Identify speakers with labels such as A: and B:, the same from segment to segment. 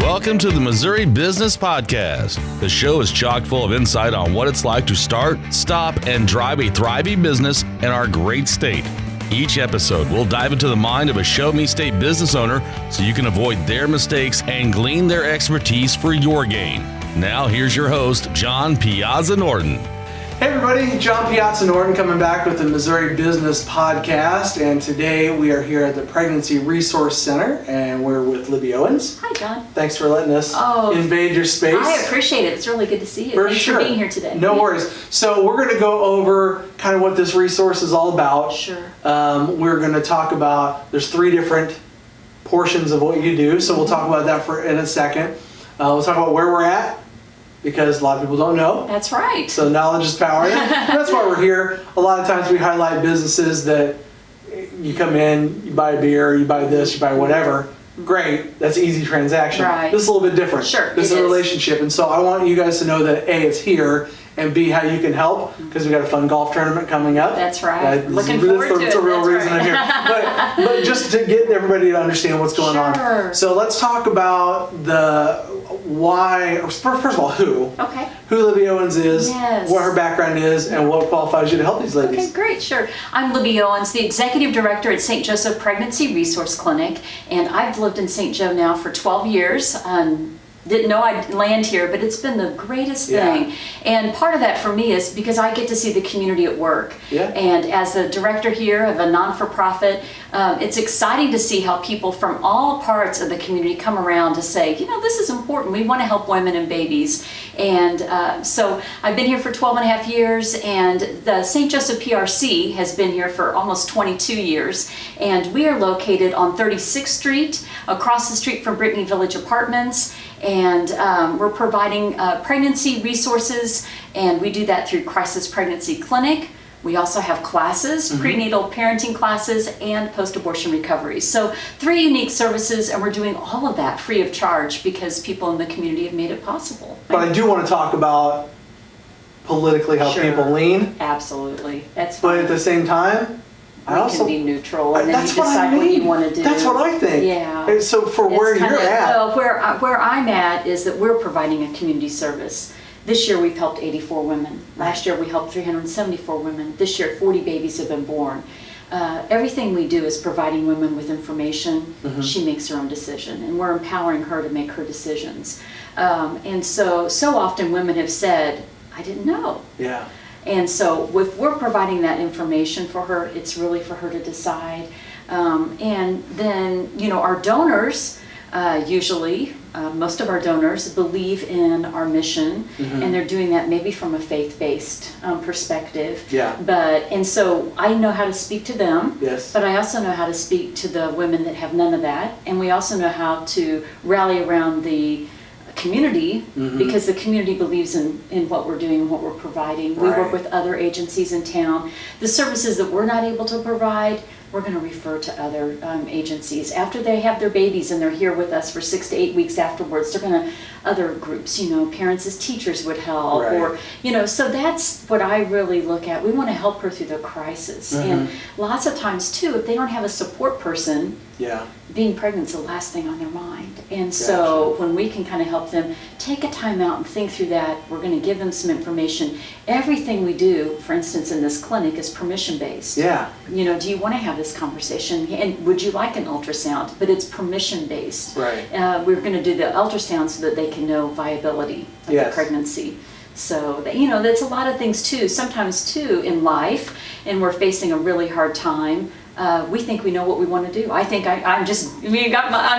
A: Welcome to the Missouri Business Podcast. The show is chock full of insight on what it's like to start, stop, and drive a thriving business in our great state. Each episode, we'll dive into the mind of a Show Me State business owner so you can avoid their mistakes and glean their expertise for your gain. Now, here's your host, John Piazza Norton.
B: Hey everybody, John Piazza Norton coming back with the Missouri Business Podcast, and today we are here at the Pregnancy Resource Center, and we're with Libby Owens.
C: Hi, John.
B: Thanks for letting us invade your space.
C: I appreciate it. It's really good to see you. Thanks for being here today.
B: No worries. So we're going to go over kind of what this resource is all about.
C: Sure.
B: We're going to talk about, there's 3 different portions of what you do, so we'll talk about that in a second. We'll talk about where we're at, because a lot of people don't know.
C: That's right.
B: So knowledge is power. That's why we're here. A lot of times we highlight businesses that you come in, you buy a beer, you buy this, you buy whatever. Great, that's an easy transaction.
C: Right.
B: This is a little bit different.
C: Sure,
B: this is a relationship. And so I want you guys to know that A, it's here, and B, how you can help, because we've got a fun golf tournament coming up.
C: That's right. Looking forward to it.
B: That's the real reason I'm here. But just to get everybody to understand what's going on. So let's talk about the why, first of all, who.
C: Okay.
B: Who Libby Owens is,
C: yes.
B: What her background is, and what qualifies you to help these ladies.
C: Okay, great, sure. I'm Libby Owens, the Executive Director at St. Joseph Pregnancy Resource Clinic, and I've lived in St. Joe now for 12 years. Didn't know I'd land here, but it's been the greatest thing. And part of that for me is because I get to see the community at work.
B: Yeah.
C: And as the director here of a non-for-profit, it's exciting to see how people from all parts of the community come around to say, you know, this is important. We want to help women and babies. And so I've been here for 12 and a half years, and the St. Joseph PRC has been here for almost 22 years. And we are located on 36th Street, across the street from Brittany Village Apartments. And we're providing pregnancy resources, and we do that through Crisis Pregnancy Clinic. We also have classes, prenatal parenting classes, and post-abortion recovery. So 3 unique services, and we're doing all of that free of charge because people in the community have made it possible.
B: But I do want to talk about politically how people lean.
C: Absolutely. That's fine.
B: But at the same time,
C: we can be neutral, and then you decide what you want to do.
B: That's what I think.
C: Yeah.
B: And so for where you're at.
C: Where I'm at is that we're providing a community service. This year we've helped 84 women. Last year we helped 374 women. This year 40 babies have been born. Everything we do is providing women with information. She makes her own decision, and we're empowering her to make her decisions. And so often women have said, I didn't know.
B: Yeah.
C: And so if we're providing that information for her, it's really for her to decide. And then, you know, our donors, usually, most of our donors believe in our mission, and they're doing that maybe from a faith-based perspective.
B: Yeah.
C: And so I know how to speak to them,
B: yes.
C: But I also know how to speak to the women that have none of that. And we also know how to rally around the community, because the community believes in what we're doing and what we're providing. We work with other agencies in town. The services that we're not able to provide, we're going to refer to other agencies. After they have their babies and they're here with us for 6 to 8 weeks afterwards, they're going to, other groups, you know, parents as teachers would help, or, you know, so that's what I really look at. We want to help her through the crisis. And lots of times too, if they don't have a support person, being pregnant's the last thing on their mind. And so when we can kind of help them take a time out and think through that, we're going to give them some information. Everything we do, for instance, in this clinic is permission based.
B: Yeah.
C: You know, do you want to have this conversation? And would you like an ultrasound? But it's permission based.
B: Right.
C: We're going to do the ultrasound so that they can know viability of the pregnancy. So, you know, that's a lot of things too. Sometimes too in life, and we're facing a really hard time, we think we know what we want to do. I think I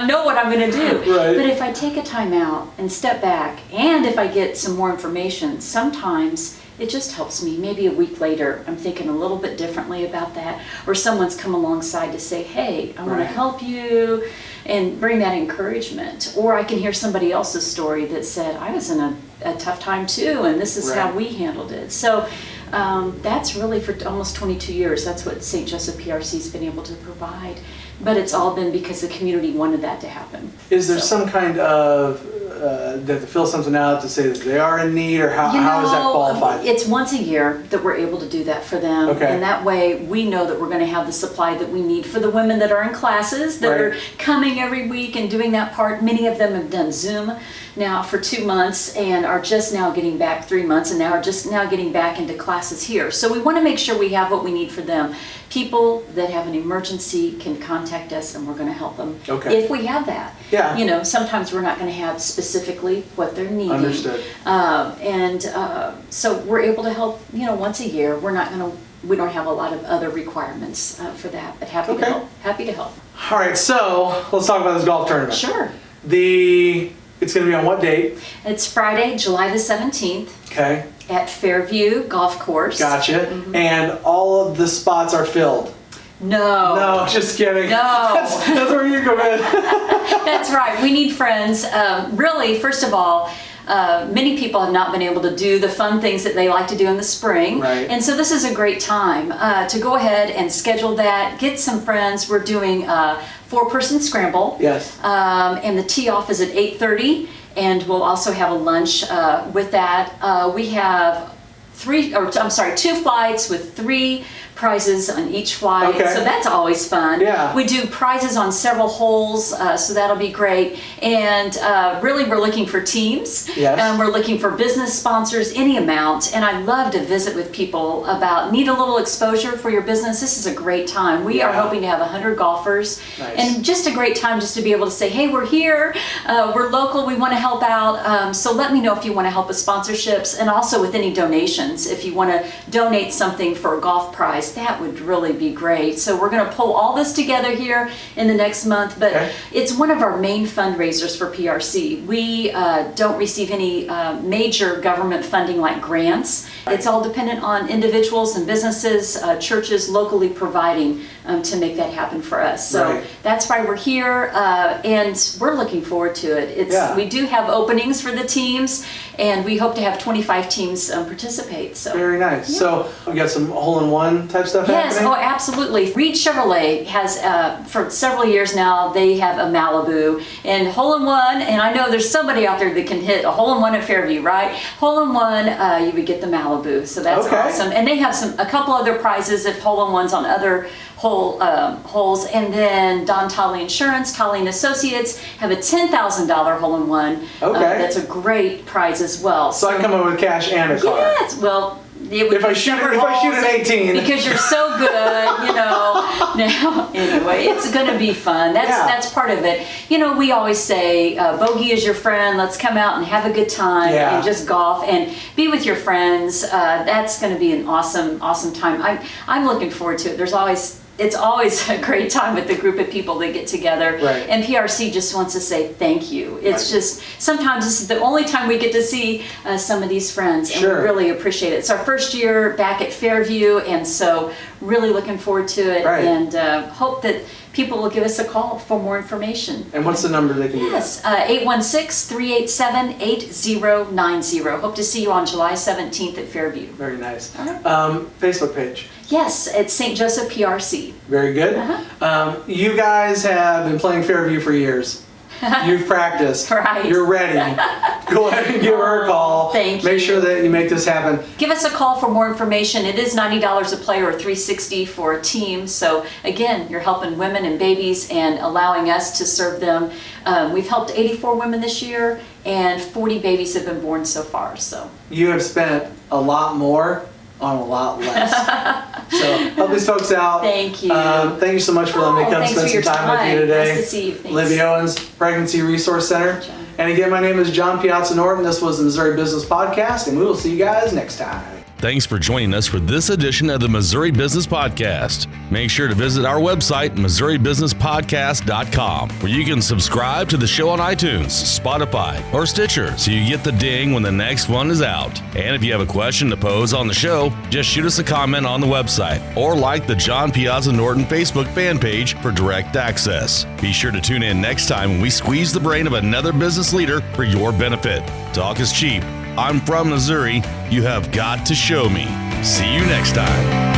C: know what I'm going to do.
B: Right.
C: But if I take a time out and step back, and if I get some more information, sometimes it just helps me. Maybe a week later, I'm thinking a little bit differently about that, or someone's come alongside to say, hey, I want to help you, and bring that encouragement. Or I can hear somebody else's story that said, I was in a tough time too, and this is how we handled it. So that's really for almost 22 years. That's what St. Joseph PRC's been able to provide. But it's all been because the community wanted that to happen.
B: Is there some kind of they have to fill something out to say that they are in need, or how is that qualified?
C: It's once a year that we're able to do that for them.
B: Okay.
C: And that way we know that we're going to have the supply that we need for the women that are in classes, that are coming every week and doing that part. Many of them have done Zoom now for 2 months and are just now getting back 3 months, and now are just now getting back into classes here. So we want to make sure we have what we need for them. People that have an emergency can contact us and we're going to help them if we have that.
B: Yeah.
C: You know, sometimes we're not going to have specifically what they're needing.
B: Understood.
C: So we're able to help, once a year. We don't have a lot of other requirements for that, but happy to help. Happy to help.
B: All right, so let's talk about this golf tournament.
C: Sure.
B: It's going to be on what date?
C: It's Friday, July the 17th.
B: Okay.
C: At Fairview Golf Course.
B: Gotcha. Mm-hmm. And all of the spots are filled. No, just kidding.
C: No.
B: That's where you come in.
C: That's right. We need friends. Really, first of all, many people have not been able to do the fun things that they like to do in the spring.
B: Right.
C: And so this is a great time to go ahead and schedule that, get some friends. We're doing a 4-person scramble.
B: Yes.
C: And the tee off is at 8:30, and we'll also have a lunch with that. We have 2 flights with 3 prizes on each flight, so that's always fun.
B: Yeah.
C: We do prizes on several holes, so that'll be great. And really, we're looking for teams.
B: Yes.
C: And we're looking for business sponsors, any amount. And I love to visit with people about need a little exposure for your business. This is a great time. We are hoping to have 100 golfers.
B: Nice.
C: And just a great time just to be able to say, hey, we're here, we're local, we want to help out. So let me know if you want to help with sponsorships, and also with any donations. If you want to donate something for a golf prize, that would really be great. So we're going to pull all this together here in the next month, but it's one of our main fundraisers for PRC. We don't receive any major government funding like grants. It's all dependent on individuals and businesses, churches locally providing to make that happen for us. So that's why we're here, and we're looking forward to it. We do have openings for the teams, and we hope to have 25 teams participate. So
B: very nice. So we got some hole-in-one type stuff happening?
C: Oh, absolutely. Reed Chevrolet has, for several years now, they have a Malibu and hole-in-one, and I know there's somebody out there that can hit a hole-in-one at Fairview, right? Hole-in-one, you would get the Malibu, so that's awesome. And they have a couple other prizes if hole-in-ones on other holes. And then Don Tolley Insurance, Tolley and Associates have a $10,000 hole-in-one. That's a great prize as well.
B: So I come up with cash and a car.
C: Yes, well, if
B: I shoot an 18,
C: because you're so good, Now, anyway, it's going to be fun. That's part of it. We always say, bogey is your friend. Let's come out and have a good time and just golf and be with your friends. That's going to be an awesome time. I'm looking forward to it. It's always a great time with the group of people that get together. And PRC just wants to say thank you. It's just, sometimes this is the only time we get to see some of these friends, and we really appreciate it. It's our first year back at Fairview, and so really looking forward to it, and hope that people will give us a call for more information.
B: And what's the number they can
C: Yes, 816-387-8090. Hope to see you on July 17th at Fairview.
B: Very nice. Facebook page.
C: Yes, it's St. Joseph PRC.
B: Very good. You guys have been playing Fairview for years. You've practiced. You're ready. Go ahead and give her a call.
C: Thank you.
B: Make sure that you make this happen.
C: Give us a call for more information. It is $90 a player or $360 for a team. So again, you're helping women and babies and allowing us to serve them. We've helped 84 women this year, and 40 babies have been born so far. So
B: you have spent a lot more on a lot less. So help these folks out.
C: Thank you.
B: Thank you so much for letting me come spend some time with you today.
C: Nice to see you. Thanks.
B: Libby Owens, Pregnancy Resource Center. And again, my name is John Piazza Norton. This was the Missouri Business Podcast, and we will see you guys next time.
A: Thanks for joining us for this edition of the Missouri Business Podcast. Make sure to visit our website, MissouriBusinessPodcast.com, where you can subscribe to the show on iTunes, Spotify, or Stitcher so you get the ding when the next one is out. And if you have a question to pose on the show, just shoot us a comment on the website or like the John Piazza Norton Facebook fan page for direct access. Be sure to tune in next time when we squeeze the brain of another business leader for your benefit. Talk is cheap. I'm from Missouri. You have got to show me. See you next time.